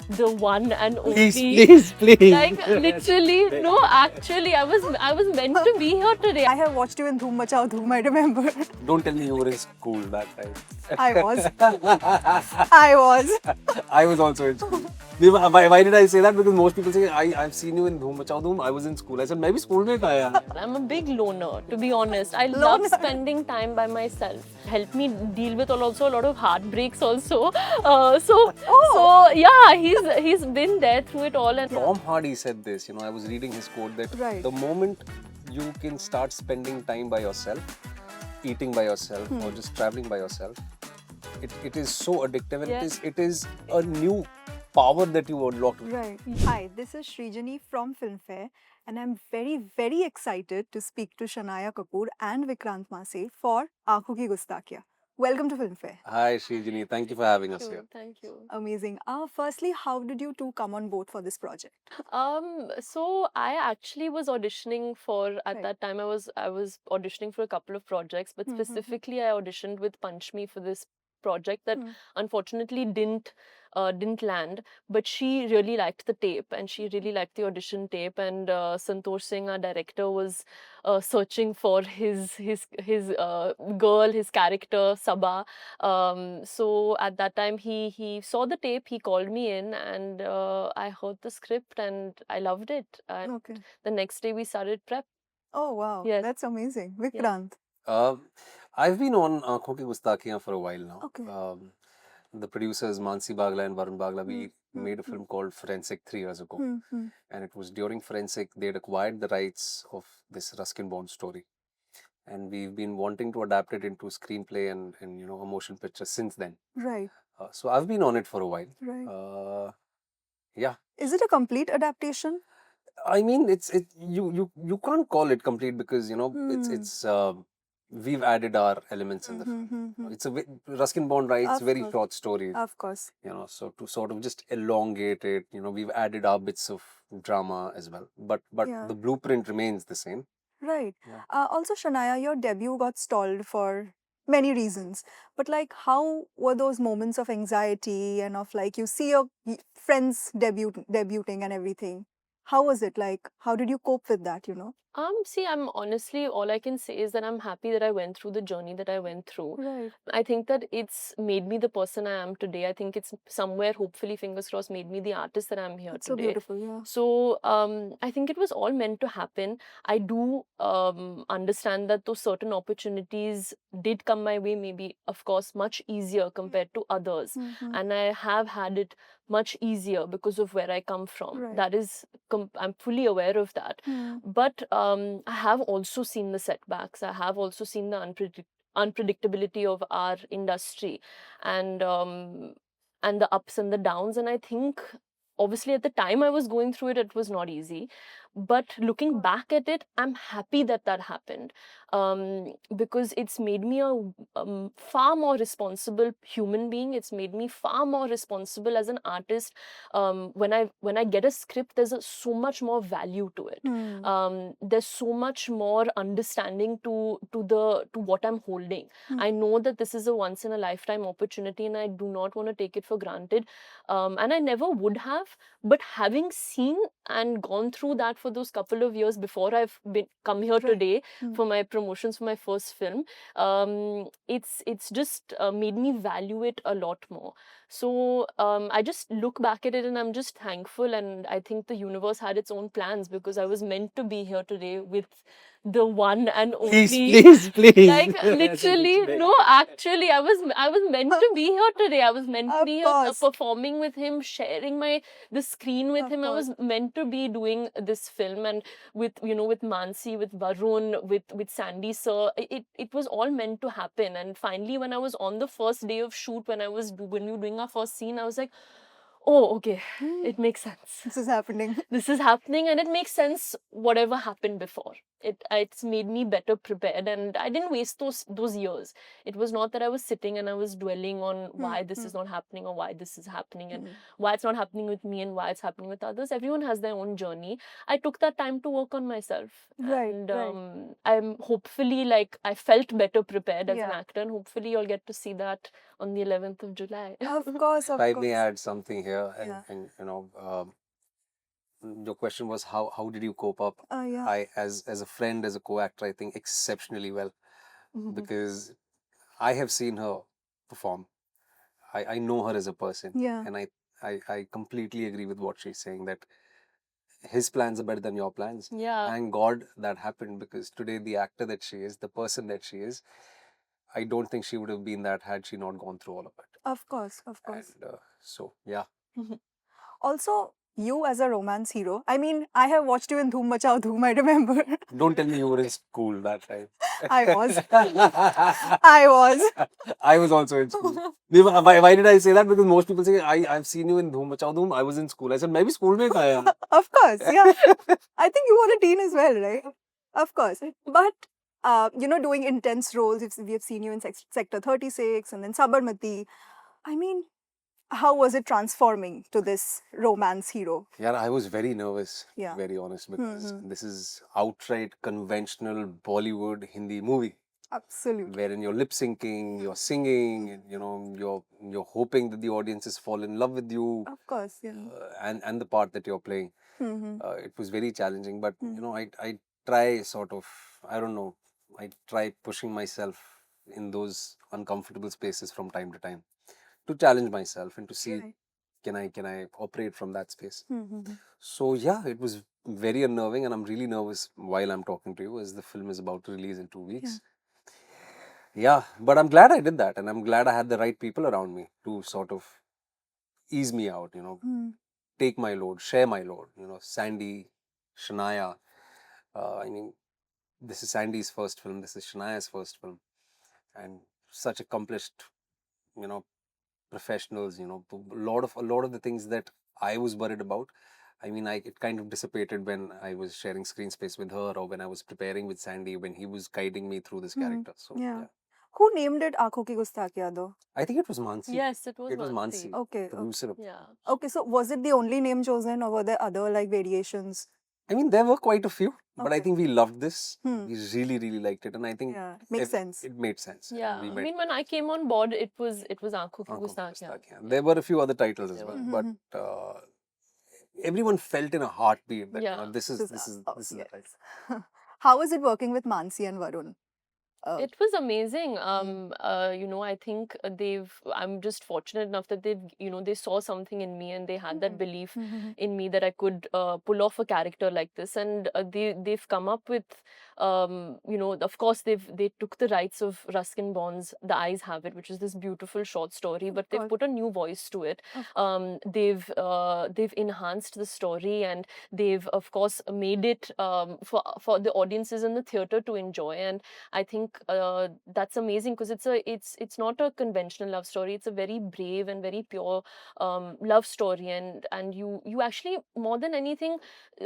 the one and Please, only. please, please. Like literally, no, actually, I was meant to be here today. I have watched you in Dhoom Machao Dhoom, I remember. Don't tell me you were in school that time. I was. I was. I was also in school. Why did I say that? Because most people say I've seen you in Dhoom Machao Dhoom. I was in school. I said maybe school mein tha yaar. I'm a big loner, to be honest. I love Loner. spending time by myself. Help me deal with also a lot of heartbreaks also. So yeah, he's been there through it all. And Tom Hardy said this. I was reading his quote that Right. the moment you can start spending time by yourself, eating by yourself, or just traveling by yourself, it is so addictive, and Yes. it is a new power that you unlock. Right. Hi, this is Srijani from Filmfare, and I'm very, very excited to speak to Shanaya Kapoor and Vikrant Masse for Aankhon Ki Gustakiya. Welcome to Filmfare. Hi Srijani, thank you for having us here. Thank you. Amazing. Firstly, how did you two come on board for this project? So I actually was auditioning for at Right. that time I was auditioning for a couple of projects, but specifically I auditioned with Panchmi for this project that unfortunately didn't land. But she really liked the tape and she really liked the audition tape, and Santosh Singh, our director, was searching for his girl, his character Sabha. So at that time he saw the tape, he called me in, and I heard the script and I loved it. And Okay. the next day we started prep. Oh, wow. Yes. That's amazing. Vikrant. I've been on Aankhon Ki Gustakiyan for a while now. Okay. The producers Mansi Bagla and Varun Bagla, we made a film called Forensic 3 years ago. And it was during Forensic, they'd acquired the rights of this Ruskin-born story. And we've been wanting to adapt it into screenplay and a motion picture since then. Right. So I've been on it for a while. Right. Yeah. Is it a complete adaptation? I mean, you can't call it complete because it's we've added our elements in the film. It's a Ruskin-born writes Of very course. short stories. Of course. So to sort of just elongate it, we've added our bits of drama as well. But Yeah. the blueprint remains the same. Right. Yeah. Also, Shanaya, your debut got stalled for many reasons. But like, how were those moments of anxiety and of like you see your friends debuting and everything? How was it like? How did you cope with that? See, I'm honestly, all I can say is that I'm happy that I went through the journey that I went through. Right. I think that it's made me the person I am today. I think it's somewhere, hopefully, fingers crossed, made me the artist that I'm here It's so today. beautiful. Yeah. So I think it was all meant to happen. I do understand that those certain opportunities did come my way, maybe, of course, much easier compared to others. And I have had it much easier because of where I come from. Right. That is, I'm fully aware of that. But I have also seen the setbacks. I have also seen the unpredictability of our industry, and the ups and the downs. And I think, obviously, at the time I was going through it, it was not easy. But looking back at it, I'm happy that that happened, because it's made me a far more responsible human being. It's made me far more responsible as an artist. When I get a script, there's so much more value to it. There's so much more understanding to what I'm holding. I know that this is a once in a lifetime opportunity, and I do not want to take it for granted. And I never would have. But having seen and gone through that for those couple of years before I've come here today for my promotions for my first film, it's just made me value it a lot more. So I just look back at it and I'm just thankful, and I think the universe had its own plans because I was meant to be here today with the one and only. Please. Like literally, no, actually, I was meant to be here today. I was meant to Of be here course. performing with him, sharing the screen with Of him. I was meant to be doing this film, and with Mansi, with Varun, with Sandy sir. It was all meant to happen. And finally, when I was on the first day of shoot, when we were doing our first scene, I was like, oh, okay, it makes sense. This is happening. This is happening, and it makes sense whatever happened before. it's made me better prepared, and I didn't waste those years. It was not that I was sitting and I was dwelling on why this is not happening or why this is happening and why it's not happening with me and why it's happening with others. Everyone has their own journey. I took that time to work on myself, Right, and right. I'm hopefully, like, I felt better prepared as an Yeah. actor, and hopefully you'll get to see that on the 11th of July. Of course, If of I may course. add something here, Yeah. and you know, your question was how did you cope up? Yeah. I, as a friend, as a co-actor, I think exceptionally well, because I have seen her perform. I know her as a person, Yeah. and I completely agree with what she's saying, that his plans are better than your plans. Yeah. Thank God that happened, because today the actor that she is, the person that she is, I don't think she would have been that had she not gone through all of it. Of course, of course. And so, yeah. Also, you as a romance hero, I mean, I have watched you in Dhoom Machao Dhoom, I remember. Don't tell me you were in school that time. I was. I was. I was also in school. Why did I say that? Because most people say, I've seen you in Dhoom Machao Dhoom. I was in school. I said, maybe school mein kha yaar. Of course, yeah. I think you were a teen as well, right? Of course. But, you know, doing intense roles, we have seen you in Sector 36 and then Sabarmati. I mean, how was it transforming to this romance hero? Yeah, I was very nervous, Yeah. very honest, because this is outright conventional Bollywood Hindi movie, Absolutely. wherein you're lip syncing, you're singing, and you know, you're hoping that the audiences fall in love with you, Of course, yeah. and the part that you're playing. It was very challenging, but you know, I try sort of, I don't know, I try pushing myself in those uncomfortable spaces from time to time to challenge myself and to see, Right. can I operate from that space. So yeah, it was very unnerving, and I'm really nervous while I'm talking to you, as the film is about to release in 2 weeks. Yeah, but I'm glad I did that, and I'm glad I had the right people around me to sort of ease me out, you know, take my load, share my load. You know, Sandy, Shania. I mean, this is Sandy's first film. This is Shania's first film, and such accomplished, you know, professionals. You know, a lot of the things that I was worried about, I mean, it kind of dissipated when I was sharing screen space with her, or when I was preparing with Sandy, when he was guiding me through this character. So yeah. Who named it Aankhon Ki Gustakiyan though? I think it was Mansi. Yes, it was It was Mansi. Mansi, Okay. producer. Yeah. Okay, so was it the only name chosen or were there other like variations? I mean, there were quite a few, but I Okay. think we loved this. We really, really liked it, and I think Yeah, makes sense. it made sense. and Yeah, we I met mean, when I came on board, it was Aankhon Ki Aankhon Ki Gustakiyan. Gustakiyan. There were a few other titles as There well, were. but everyone felt in a heartbeat that Yeah. this is the yes. title. How was it working with Mansi and Varun? It was amazing. You know, I think I'm just fortunate enough that they saw something in me, and they had that belief in me that I could pull off a character like this. And they've come up with, you know, of course they took the rights of Ruskin Bond's The Eyes Have It, which is this beautiful short story, but they've put a new voice to it. They've enhanced the story, and they've of course made it for the audiences in the theater to enjoy. And I think that's amazing, because it's not a conventional love story. It's a very brave and very pure love story, and you actually, more than anything,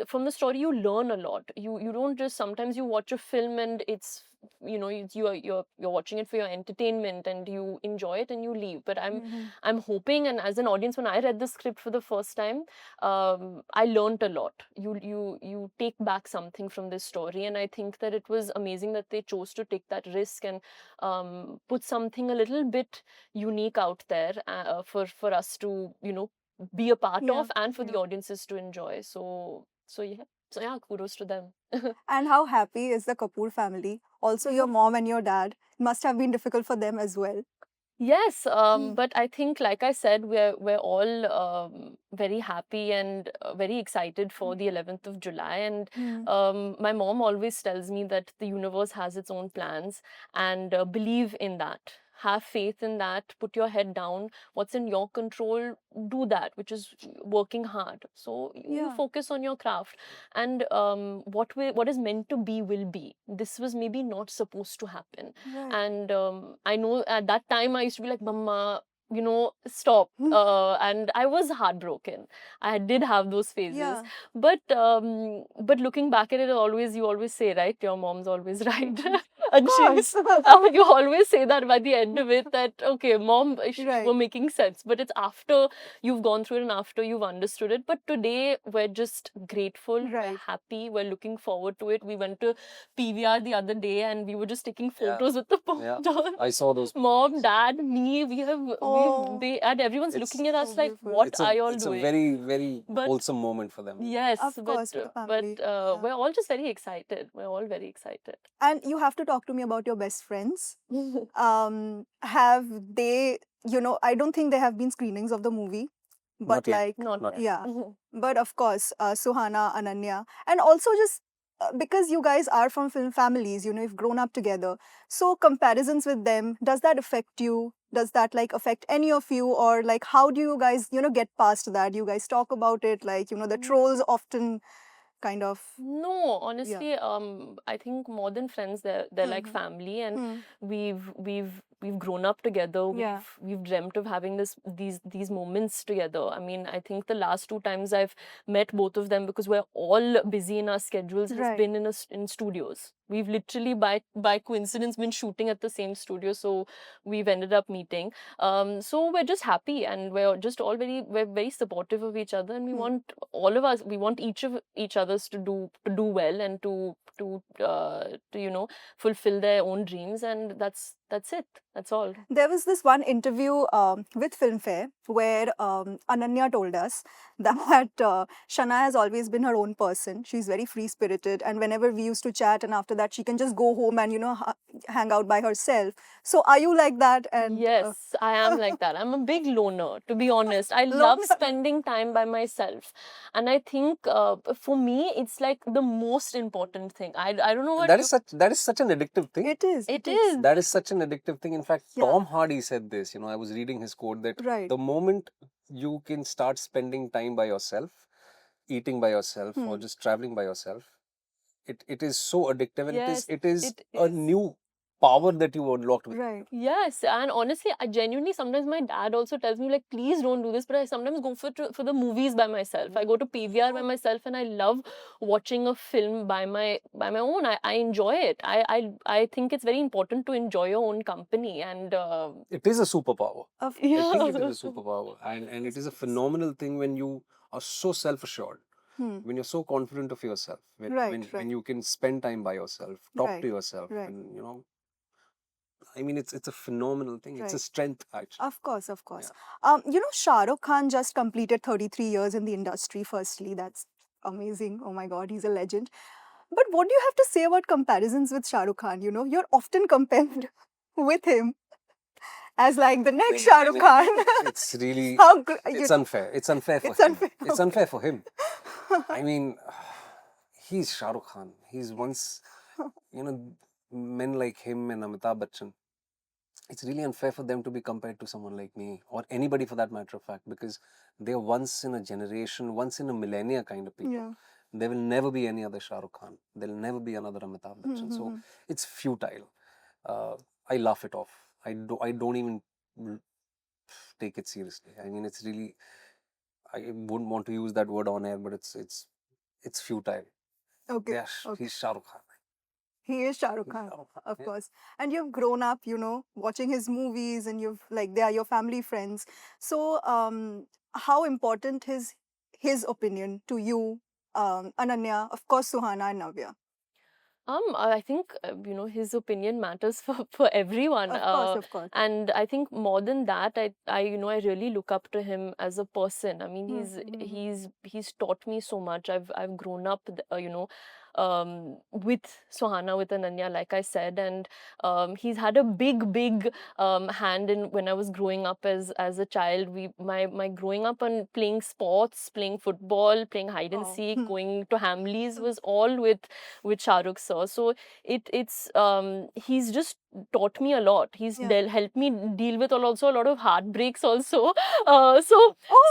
from the story you learn a lot. You don't just, sometimes you watch a film and it's, you know, you're watching it for your entertainment and you enjoy it and you leave. But I'm hoping, and as an audience, when I read the script for the first time, I learned a lot. You take back something from this story, and I think that it was amazing that they chose to take that risk and put something a little bit unique out there for us to, you know, be a part of, and for the audiences to enjoy. So yeah, kudos to them. And how happy is the Kapoor family? Also, your mom and your dad must have been difficult for them as well. Yes, but I think, like I said, we're all very happy and very excited for the 11th of July. And my mom always tells me that the universe has its own plans, and believe in that. Have faith in that. Put your head down. What's in your control, do that, which is working hard. So you focus on your craft, and what is meant to be will be. This was maybe not supposed to happen. Right. And I know at that time I used to be like, Mama, stop. And I was heartbroken. I did have those phases. Yeah. But looking back at it, you always say, right? Your mom's always right. Of And course. you always say that by the end of it, that okay, mom, Right. were making sense. But it's after you've gone through it and after you've understood it. But today we're just grateful, we're Right. happy, we're looking forward to it. We went to PVR the other day and we were just taking Yeah. photos with the Yeah. dolls. I saw those. Mom, dad, me, Oh, and everyone's It's looking at us so like, beautiful. what It's are a y'all it's a doing? very, very But wholesome moment for them. yes, Of course, for the family. but Yeah. we're all just very excited. We're all very excited. And you have to talk to me about your best friends. Have they, I don't think there have been screenings of the movie, but Not yet. like, Not Not yet. yeah. But of course, Suhana, Ananya, and also just because you guys are from film families, you've grown up together. So comparisons with them, does that affect you? Does that like affect any of you? Or like, how do you guys, get past that? You guys talk about it, like, the trolls often kind of, No, honestly, I think more than friends, they're like Mhm. family, and Hmm. we've grown up together. Yeah. We've dreamt of having these moments together. I mean, I think the last 2 times I've met both of them, because we're all busy in our schedules, has Right. been in studios. We've literally by coincidence been shooting at the same studio, so we've ended up meeting. So we're just happy, and we're very supportive of each other, and we Hmm. want all of us, we want each others to do well, and to fulfill their own dreams, and that's it. That's all. There was this one interview with Filmfare where Ananya told us that Shana has always been her own person. She's very free spirited, and whenever we used to chat, and after that, she can just go home and hang out by herself. So, are you like that? And Yes, I am like that. I'm a big loner, to be honest. I love Loner. spending time by myself. And I think for me, it's like the most important thing. I don't know what That is such an addictive thing. It is. it is. That is such an addictive thing. In fact, Yeah. Tom Hardy said this. I was reading his quote that Right. the moment you can start spending time by yourself, eating by yourself, or Hmm. just traveling by yourself, it is so addictive, and Yes, it is it a is. new power that you unlocked with. Right. Yes, and honestly, I genuinely, sometimes my dad also tells me, like, please don't do this, but I sometimes go for the movies by myself. I go to PVR by myself, and I love watching a film by my own. I enjoy it. I think it's very important to enjoy your own company, and It is a superpower. Of I think it yeah. is a superpower, and it is a phenomenal thing when you are so self-assured, Hmm. when you're so confident of yourself, when Right, when, right. when you can spend time by yourself, talk Right, to yourself, right. and I mean, it's a phenomenal thing. It's a Right. strength, actually. Of course, of course. Shah Rukh Khan just completed 33 years in the industry. Firstly, that's amazing. Oh my God, he's a legend. But what do you have to say about comparisons with Shah Rukh Khan? You're often compared with him as like the next Shah Rukh Khan. It's really, How it's unfair. It's unfair for It's him. unfair, It's okay. unfair for him. I mean, he's Shah Rukh Khan. He's once, men like him and Amitabh Bachchan. It's really unfair for them to be compared to someone like me, or anybody for that matter of fact, because they're once in a generation, once in a millennia kind of people. Yeah. There will never be any other Shah Rukh Khan. There'll never be another Amitabh Bachchan. So it's futile. I laugh it off. I don't even take it seriously. I mean, it's really, I wouldn't want to use that word on air, but it's futile. Okay. Yes, Okay. he's Shah Rukh Khan. He is Shah Rukh He's Khan, Shah Rukh Khan, of yeah. course. And you've grown up, watching his movies, and they are your family friends. So, how important is his opinion to you, Ananya, of course, Suhana and Navya? I think his opinion matters for everyone. Of course. And I think more than that, I really look up to him as a person. I mean, he's taught me so much. I've grown up, with Suhana, with Ananya, like I said, and he's had a big hand in when I was growing up as a child. My growing up and playing sports, playing football, playing hide and Wow. seek, going to Hamleys was all with Shah Rukh sir. So it's he's just taught me a lot. He's Yeah. helped me deal with also a lot of heartbreaks also. Oh.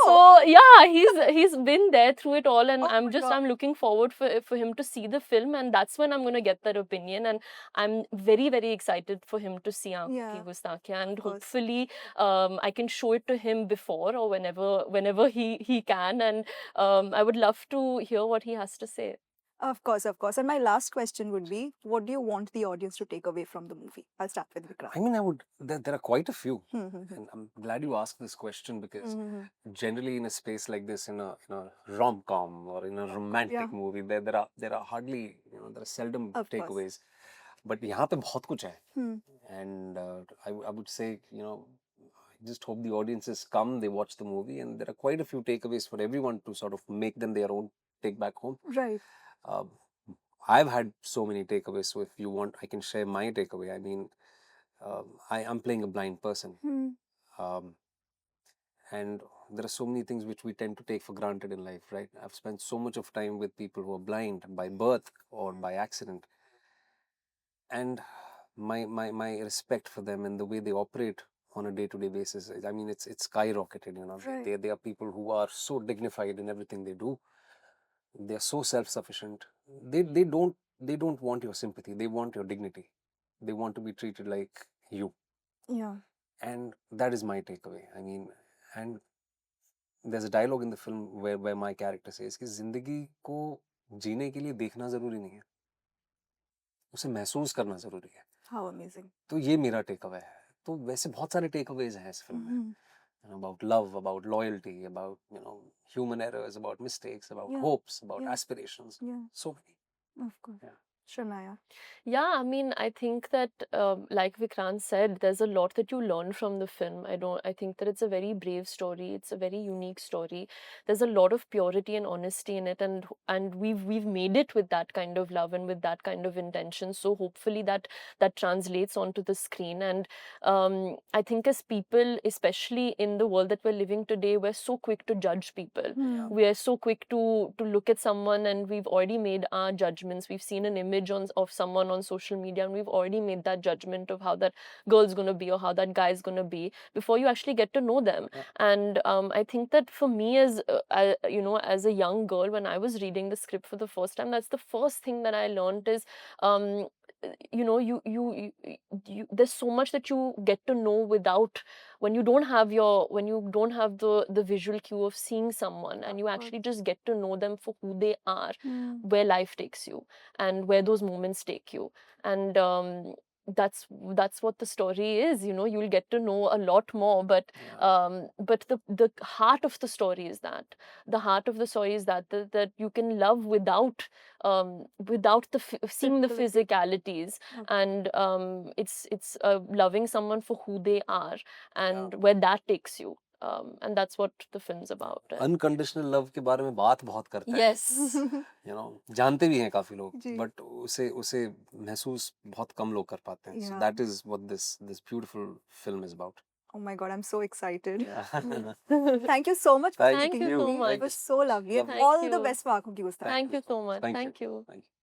So yeah, he's been there through it all, and Oh my God. I'm looking forward for him to see the the film, and that's when I'm going to get that opinion. And I'm very, very excited for him to see Aankh Yeah, Ki Gustakiyan, and of course. hopefully I can show it to him before or whenever he can, and I would love to hear what he has to say. Of course, of course. And my last question would be, what do you want the audience to take away from the movie? I'll start with Vikrant. I mean, there are quite a few. Mhm. And I'm glad you asked this question because Mhm. generally in a space like this, in a rom-com or in a romantic Yeah. movie, there are hardly, there are seldom Of course. takeaways. But यहाँ पे बहुत कुछ है. Hmm. And I would say, I just hope the audiences come, they watch the movie, and there are quite a few takeaways for everyone to sort of make them their own, take back home. Right. I've had so many takeaways, so if you want, I can share my takeaway. I mean, I'm playing a blind person. Hmm. And there are so many things which we tend to take for granted in life, right? I've spent so much of time with people who are blind by birth or by accident. And my respect for them and the way they operate on a day-to-day basis, I mean, it's skyrocketed, Right. They are people who are so dignified in everything they do. They're so self-sufficient. They don't want your sympathy. They want your dignity. They want to be treated like you. Yeah. And that is my takeaway. I mean, and there's a dialogue in the film where my character says कि जिंदगी को जीने के लिए देखना जरूरी नहीं है, उसे महसूस करना जरूरी है. How amazing. तो ये मेरा टेकअवे है. तो वैसे बहुत सारे टेकअवेज हैं इस फिल्म में. About love, about loyalty, about human errors, about mistakes, about Yeah. hopes, about Yeah. aspirations. Yeah. So many. Of course. Yeah. Shania. Yeah, I mean, I think that, like Vikrant said, there's a lot that you learn from the film. I think that it's a very brave story. It's a very unique story. There's a lot of purity and honesty in it, and we've made it with that kind of love and with that kind of intention. So hopefully that translates onto the screen. And I think as people, especially in the world that we're living today, we're so quick to judge people. Hmm. We are so quick to look at someone, and we've already made our judgments. We've seen an image of someone on social media, and we've already made that judgment of how that girl's going to be or how that guy's going to be before you actually get to know them. Yeah. And I think that for me, as as a young girl, when I was reading the script for the first time, that's the first thing that I learned is there's so much that you get to know without, when you don't have the visual cue of seeing someone, and you actually just get to know them for who they are, where life takes you and where those moments take you. And that's what the story is. You'll get to know a lot more, but the heart of the story is that that you can love without seeing the physicalities. And it's loving someone for who they are and where that takes you. And that's what the film's about. Unconditional love के बारे में बात बहुत करते हैं. Yes. जानते भी हैं काफी लोग, जी. बट उसे महसूस बहुत कम लोग कर पाते हैं. So Yeah. that is what this beautiful film is about. Oh my God, I'm so excited. Yeah. Thank you so much for Thank speaking you to so me. much. It was so lovely. And Thank all the you. best for Aankhon Ki Gustaki. Thank you so much. Thank Thank you. Thank you.